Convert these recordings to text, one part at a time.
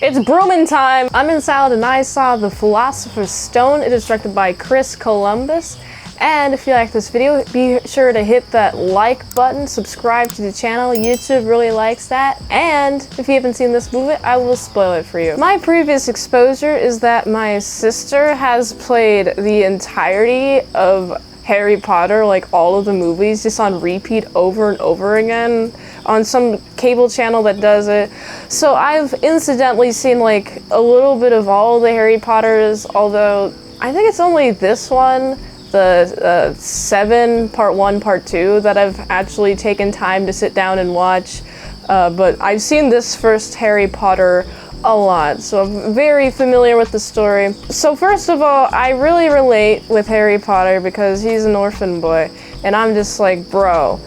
It's brooming time! I'm in salad and I saw The Philosopher's Stone. It is directed by Chris Columbus. And if you like this video, be sure to hit that like button, subscribe to the channel. YouTube really likes that. And if you haven't seen this movie, I will spoil it for you. My previous exposure is that my sister has played the entirety of Harry Potter, like all of the movies, just on repeat over and over again on some cable channel that does it. So I've incidentally seen like a little bit of all the Harry Potters, although I think it's only this one, the 7 part 1 part 2, that I've actually taken time to sit down and watch. But I've seen this first Harry Potter a lot, so I'm very familiar with the story. So first of all, I really relate with Harry Potter because he's an orphan boy, and I'm just like, bro,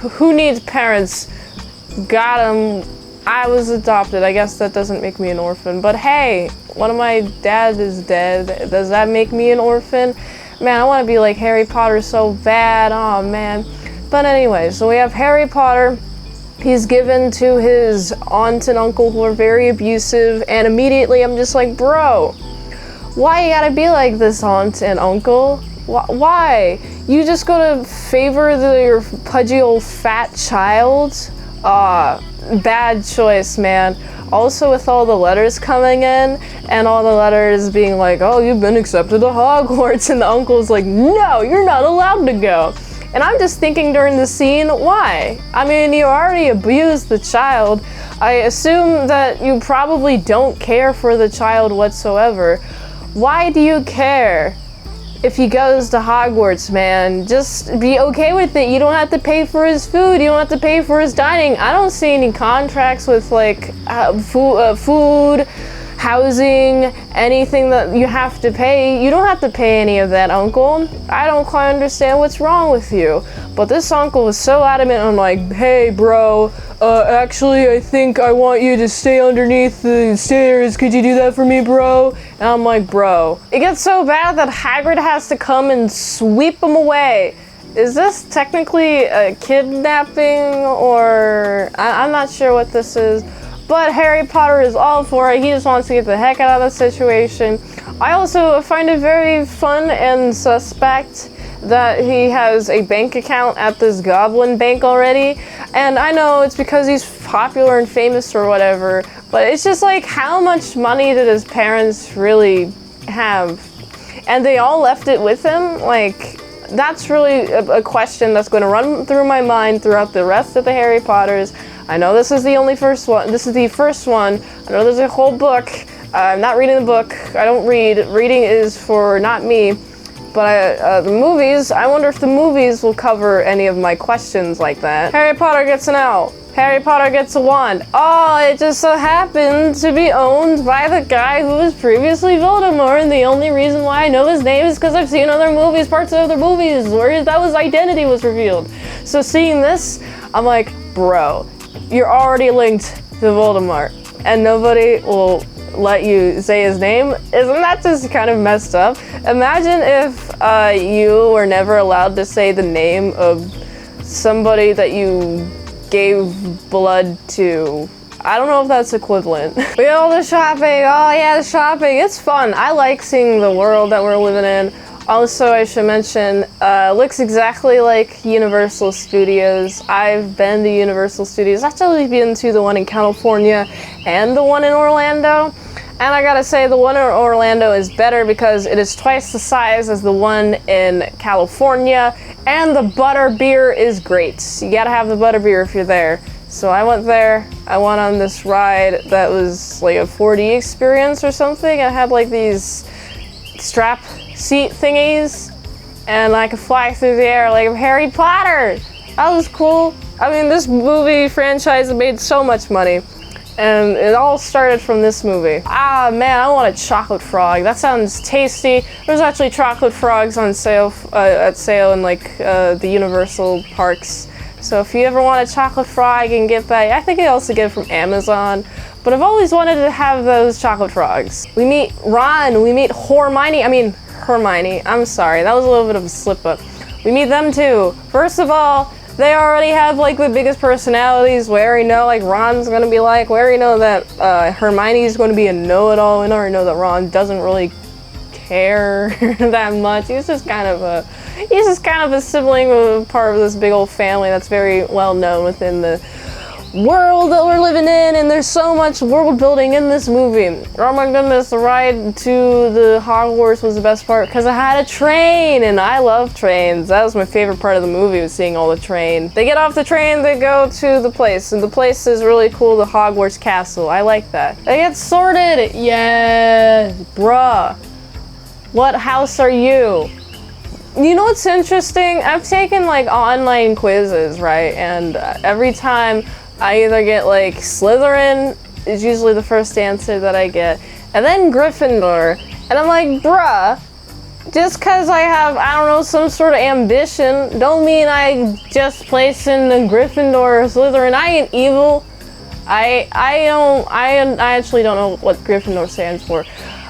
who needs parents? Got him. I was adopted. I guess that doesn't make me an orphan, but hey, one of my dads is dead. Does that make me an orphan? Man, I want to be like Harry Potter so bad. Oh man. But anyway, so we have Harry Potter. He's given to his aunt and uncle who are very abusive, and immediately I'm just like, bro, why you gotta be like this, aunt and uncle? Why? You just gonna favor your pudgy old fat child? Bad choice, man. Also, with all the letters coming in, and all the letters being like, oh, you've been accepted to Hogwarts, and the uncle's like, no, you're not allowed to go. And I'm just thinking during the scene, why? I mean, you already abused the child. I assume that you probably don't care for the child whatsoever. Why do you care if he goes to Hogwarts, man? Just be okay with it. You don't have to pay for his food. You don't have to pay for his dining. I don't see any contracts with like food, housing, anything that you have to pay. You don't have to pay any of that, uncle. I don't quite understand what's wrong with you. But this uncle was so adamant. I'm like, hey bro, actually I think I want you to stay underneath the stairs. Could you do that for me, bro? And I'm like, bro. It gets so bad that Hagrid has to come and sweep him away. Is this technically a kidnapping, or I'm not sure what this is. But Harry Potter is all for it. He just wants to get the heck out of the situation. I also find it very fun and suspect that he has a bank account at this goblin bank already. And I know it's because he's popular and famous or whatever, but it's just like, how much money did his parents really have? And they all left it with him? Like, that's really a question that's going to run through my mind throughout the rest of the Harry Potters. I know this is the first one. This is the first one. I know there's a whole book. I'm not reading the book. I don't read. Reading is for not me. But the movies, I wonder if the movies will cover any of my questions like that. Harry Potter gets an owl. Harry Potter gets a wand. Oh, it just so happened to be owned by the guy who was previously Voldemort, and the only reason why I know his name is because I've seen other movies, parts of other movies, where that was identity was revealed. So seeing this, I'm like, bro, you're already linked to Voldemort, and nobody will let you say his name. Isn't that just kind of messed up? Imagine if you were never allowed to say the name of somebody that you gave blood to. I don't know if that's equivalent. We got all the shopping. Oh yeah, the shopping. It's fun. I like seeing the world that we're living in. Also, I should mention, looks exactly like Universal Studios. I've been to Universal Studios. I've actually been to the one in California and the one in Orlando. And I gotta say, the one in Orlando is better because it is twice the size as the one in California, and the butter beer is great. You gotta have the butter beer if you're there. So I went there. I went on this ride that was like a 4D experience or something. I had like these strap seat thingies, and I could fly through the air like Harry Potter. That was cool. I mean, this movie franchise made so much money, and it all started from this movie. Ah man, I want a chocolate frog. That sounds tasty. There's actually chocolate frogs on sale at sale in like the Universal parks. So if you ever want a chocolate frog, you can get that. I think you also get it from Amazon. But I've always wanted to have those chocolate frogs. We meet Ron, we meet Hermione, I'm sorry, that was a little bit of a slip up. We meet them too. First of all, They already have like the biggest personalities. We already know like Ron's gonna be like. We already know that Hermione's going to be a know-it-all. We already know that Ron doesn't really care that much. He's just kind of a sibling, a part of this big old family that's very well known within the world that we're living in, and there's so much world building in this movie. Oh my goodness, the ride to the Hogwarts was the best part because I had a train, and I love trains. That was my favorite part of the movie, was seeing all the train. They get off the train, they go to the place, and the place is really cool, the Hogwarts castle. I like that. They get sorted. Yeah, bruh. What house are you? You know what's interesting? I've taken like online quizzes, right? And every time I either get like Slytherin is usually the first answer that I get, and then Gryffindor. And I'm like, bruh, just cause I have, I don't know, some sort of ambition, don't mean I just place in the Gryffindor or Slytherin. I ain't evil. I actually don't know what Gryffindor stands for.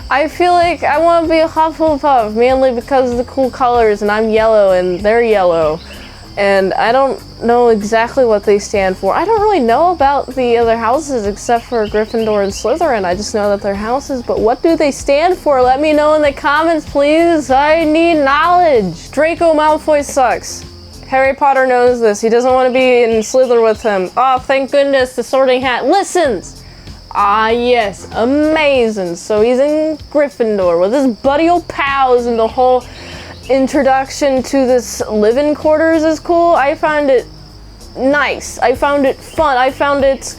I feel like I want to be a Hufflepuff, mainly because of the cool colors, and I'm yellow and they're yellow. And I don't know exactly what they stand for. I don't really know about the other houses except for Gryffindor and Slytherin. I just know that they're houses, but what do they stand for? Let me know in the comments, please. I need knowledge. Draco Malfoy sucks. Harry Potter knows this. He doesn't want to be in Slytherin with him. Oh, thank goodness the Sorting Hat listens. Ah, yes, amazing. So he's in Gryffindor with his buddy old pals, and the whole introduction to this living quarters is cool. I found it nice. I found it fun. I found it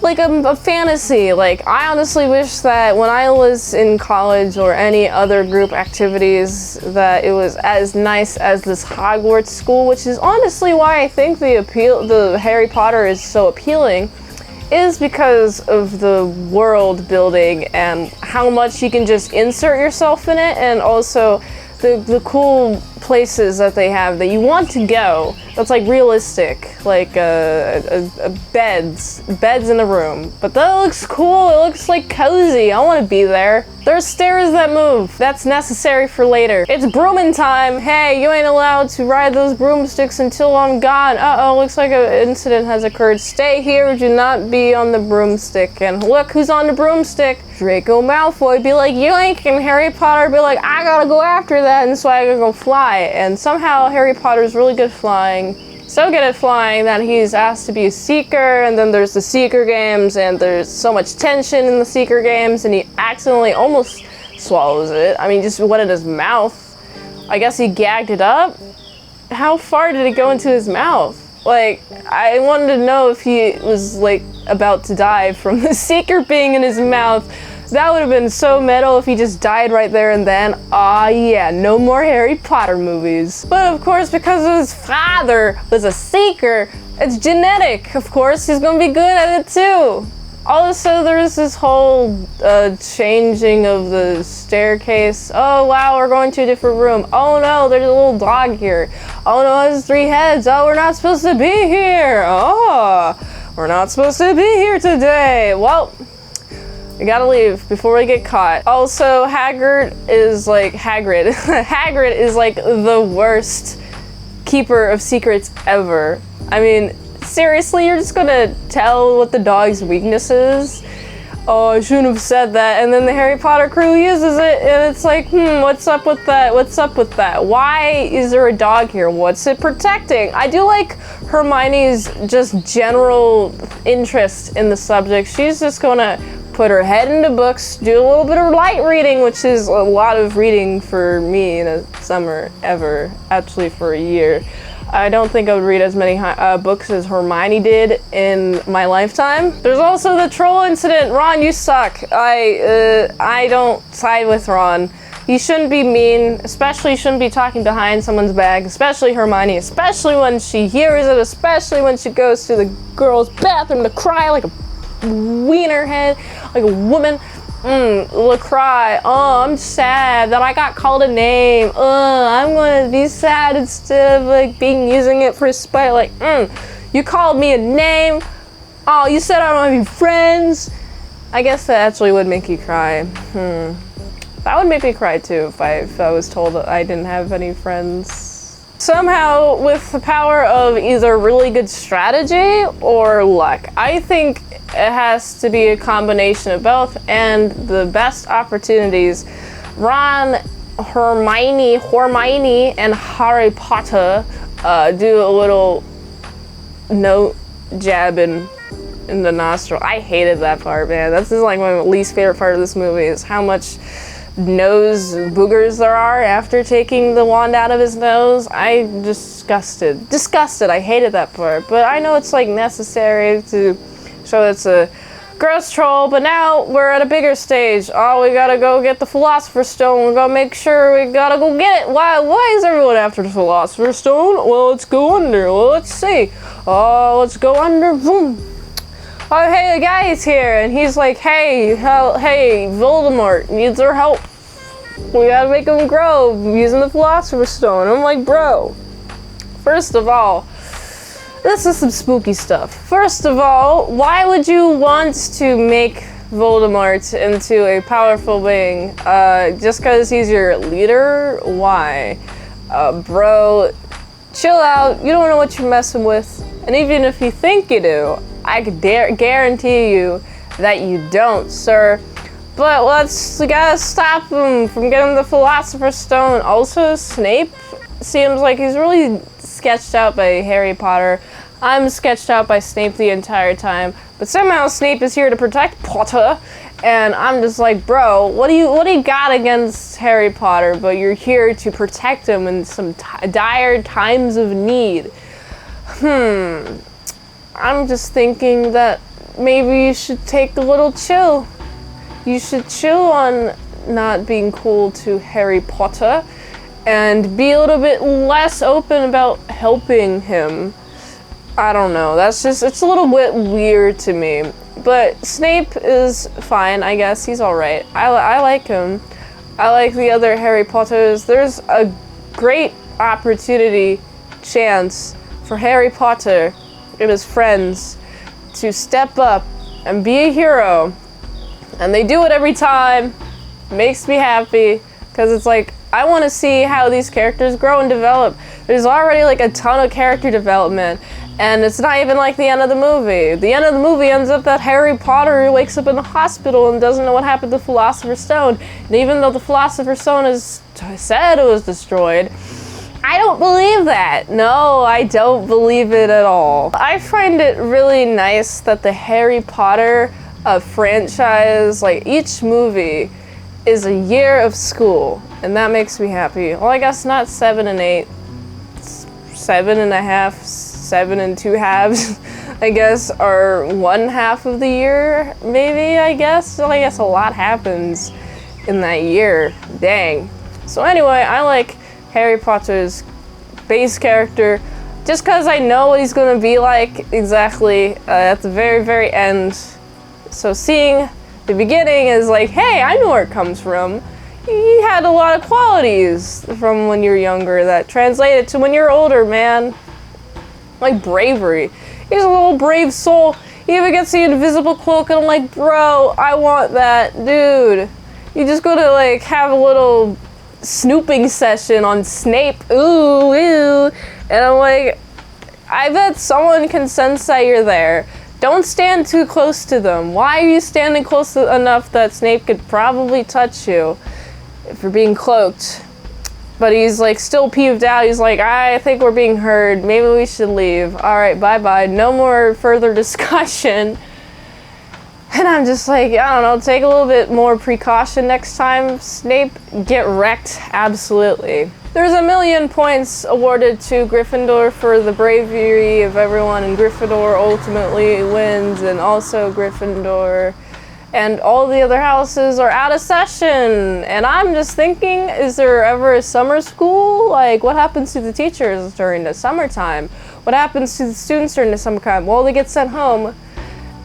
like a fantasy. Like, I honestly wish that when I was in college or any other group activities that it was as nice as this Hogwarts school, which is honestly why I think the Harry Potter is so appealing, is because of the world building and how much you can just insert yourself in it, and also the cool places that they have that you want to go that's like realistic, like beds in the room, but that looks cool. It looks like cozy. I want to be there. There's stairs that move. That's necessary for later. It's brooming time. Hey, you ain't allowed to ride those broomsticks until I'm gone. Uh-oh, looks like an incident has occurred. Stay here, do not be on the broomstick. And look who's on the broomstick. Draco Malfoy be like, yoink, and Harry Potter be like, I gotta go after that, and so I gotta go fly. And somehow Harry Potter's really good flying. So good at flying that he's asked to be a seeker, and then there's the seeker games, and there's so much tension in the seeker games, and he accidentally almost swallows it. I mean, just went in his mouth. I guess he gagged it up. How far did it go into his mouth? Like, I wanted to know if he was like about to die from the seeker being in his mouth. That would have been so metal if he just died right there and then. Aw, yeah, no more Harry Potter movies. But of course, because his father was a seeker, it's genetic. Of course, he's gonna be good at it too. Also, there's this whole changing of the staircase. Oh wow, we're going to a different room. Oh no, there's a little dog here. Oh no, it has 3 heads. Oh, we're not supposed to be here. Oh, we're not supposed to be here today. Well, we gotta leave before we get caught. Also, Hagrid is like Hagrid is like the worst keeper of secrets ever. I mean, seriously, you're just gonna tell what the dog's weakness is? Oh, I shouldn't have said that. And then the Harry Potter crew uses it, and it's like, what's up with that? What's up with that? Why is there a dog here? What's it protecting? I do like Hermione's just general interest in the subject. She's just gonna put her head into books, do a little bit of light reading, which is a lot of reading for me in a summer ever, actually for a year. I don't think I would read as many books as Hermione did in my lifetime. There's also the troll incident. Ron, you suck. I don't side with Ron. You shouldn't be mean, especially you shouldn't be talking behind someone's back, especially Hermione, especially when she hears it, especially when she goes to the girls' bathroom to cry like a wiener head, like a woman. Cry. Oh, I'm sad that I got called a name. I'm gonna be sad instead of like using it for spite. Like, you called me a name. Oh, you said I don't want to be friends. I guess that actually would make you cry. That would make me cry too if I was told that I didn't have any friends. Somehow, with the power of either really good strategy or luck. I think it has to be a combination of both, and the best opportunities. Ron, Hermione, and Harry Potter do a little note jab in the nostril. I hated that part, man. This is like my least favorite part of this movie, is how much nose boogers there are after taking the wand out of his nose. I'm disgusted. I hated that part, but I know it's like necessary to show it's a gross troll. But now we're at a bigger stage. Oh, we gotta go get the Philosopher's Stone. We gotta make sure we gotta go get it. Why is everyone after the Philosopher's Stone? Well, let's go under. Well, let's see. Oh, let's go under. Boom. Oh, hey, the guy is here, and he's like, hey, Voldemort needs our help. We gotta make him grow using the Philosopher's Stone. I'm like, bro, first of all, this is some spooky stuff. First of all, why would you want to make Voldemort into a powerful being? Just because he's your leader? Why? Bro, chill out. You don't know what you're messing with. And even if you think you do, I could guarantee you that you don't, sir. But we gotta stop him from getting the Philosopher's Stone. Also, Snape seems like he's really sketched out by Harry Potter. I'm sketched out by Snape the entire time. But somehow Snape is here to protect Potter. And I'm just like, bro, what do you got against Harry Potter? But you're here to protect him in some dire times of need. I'm just thinking that maybe you should take a little chill. You should chill on not being cool to Harry Potter and be a little bit less open about helping him. I don't know, it's a little bit weird to me. But Snape is fine, I guess. He's alright. I like him. I like the other Harry Potters. There's a great chance for Harry Potter and his friends to step up and be a hero. And they do it every time. Makes me happy, because it's like, I want to see how these characters grow and develop. There's already like a ton of character development, and it's not even like the end of the movie. The end of the movie ends up that Harry Potter wakes up in the hospital and doesn't know what happened to the Philosopher's Stone. And even though the Philosopher's Stone is said it was destroyed, I don't believe that. No, I don't believe it at all. I find it really nice that the Harry Potter franchise, like each movie, is a year of school, and that makes me happy. Well, I guess not 7 and 8, 7.5, 7 and 2 halves, I guess, are 1/2 of the year, maybe, I guess. So I guess a lot happens in that year. Dang. So anyway, I like Harry Potter's base character just because I know what he's going to be like exactly at the very, very end. So seeing the beginning is like, hey, I know where it comes from. He had a lot of qualities from when you're younger that translated to when you're older, man. Like bravery. He's a little brave soul. He even gets the invisible cloak, and I'm like, bro, I want that, dude. You just go to like have a little snooping session on Snape. Ooh, and I'm like, I bet someone can sense that you're there. Don't stand too close to them. Why are you standing close enough that Snape could probably touch you if you're being cloaked? But he's like still peeved out. He's like, I think we're being heard. Maybe we should leave. All right, bye-bye. No more further discussion. And I'm just like, I don't know, take a little bit more precaution next time. Snape, get wrecked, absolutely. There's 1,000,000 points awarded to Gryffindor for the bravery of everyone, and Gryffindor ultimately wins, and also Gryffindor and all the other houses are out of session. And I'm just thinking, is there ever a summer school? Like, what happens to the teachers during the summertime? What happens to the students during the summertime? Well, they get sent home.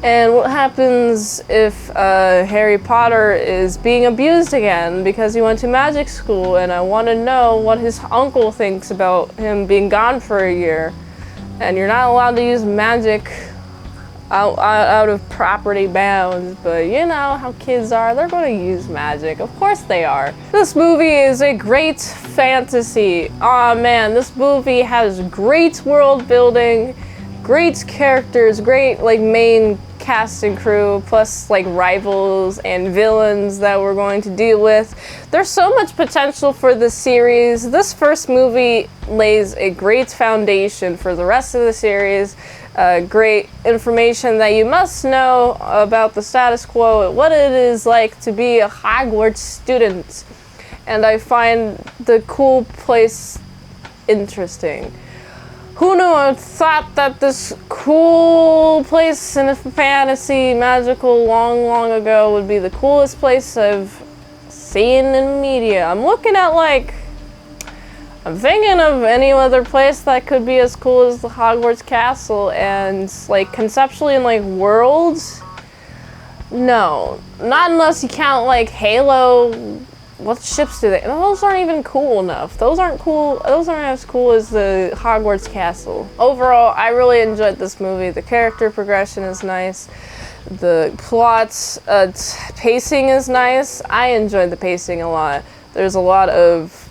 And what happens if Harry Potter is being abused again because he went to magic school? And I want to know what his uncle thinks about him being gone for a year. And you're not allowed to use magic out of property bounds, but you know how kids are, they're going to use magic. Of course they are. This movie is a great fantasy. Aw man, this movie has great world building, great characters, great like main cast and crew, plus like rivals and villains that we're going to deal with. There's so much potential for this series. This first movie lays a great foundation for the rest of the series. Great information that you must know about the status quo, what it is like to be a Hogwarts student. And I find the cool place interesting. Who knew I thought that this cool place in a fantasy magical long ago would be the coolest place I've seen in media. I'm thinking of any other place that could be as cool as the Hogwarts castle, and like conceptually in like worlds, no, not unless you count like Halo. What ships do they? Those aren't even cool enough. Those aren't cool. Those aren't as cool as the Hogwarts castle. Overall, I really enjoyed this movie. The character progression is nice. The plot's pacing is nice. I enjoyed the pacing a lot. There's a lot of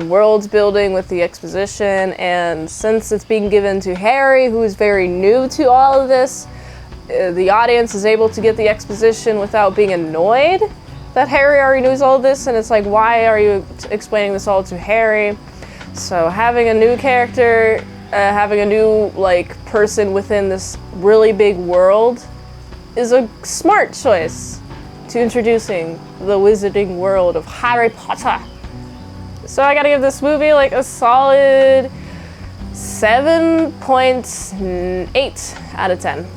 world building with the exposition, and since it's being given to Harry, who is very new to all of this, the audience is able to get the exposition without being annoyed that Harry already knows all this, and it's like, why are you explaining this all to Harry? So having a new character, having a new like person within this really big world is a smart choice to introducing the wizarding world of Harry Potter. So I gotta give this movie like a solid 7.8 out of 10.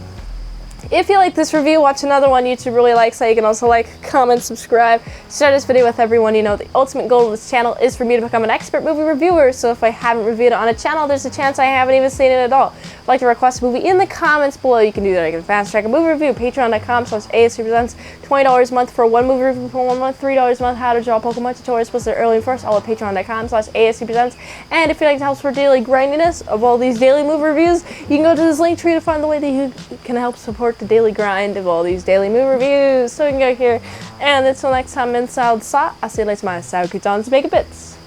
If you like this review, watch another one YouTube really likes, so you can also like, comment, subscribe, share this video with everyone you know. The ultimate goal of this channel is for me to become an expert movie reviewer, so if I haven't reviewed it on a channel, there's a chance I haven't even seen it at all. If you'd like to request a movie in the comments below, you can do that. I can fast track a movie review, patreon.com/ASEPresents, $20 a month for one movie review for 1 month, $3 a month, how to draw Pokemon tutorials posted early and first, all at patreon.com/ASEPresents. And if you'd like to help support daily grindiness of all these daily movie reviews, you can go to this link tree to find the way that you can help support the daily grind of all these daily movie reviews. So you can go here, and until next time, mint salad, I'll see you later, my sour croutons, bacon bits.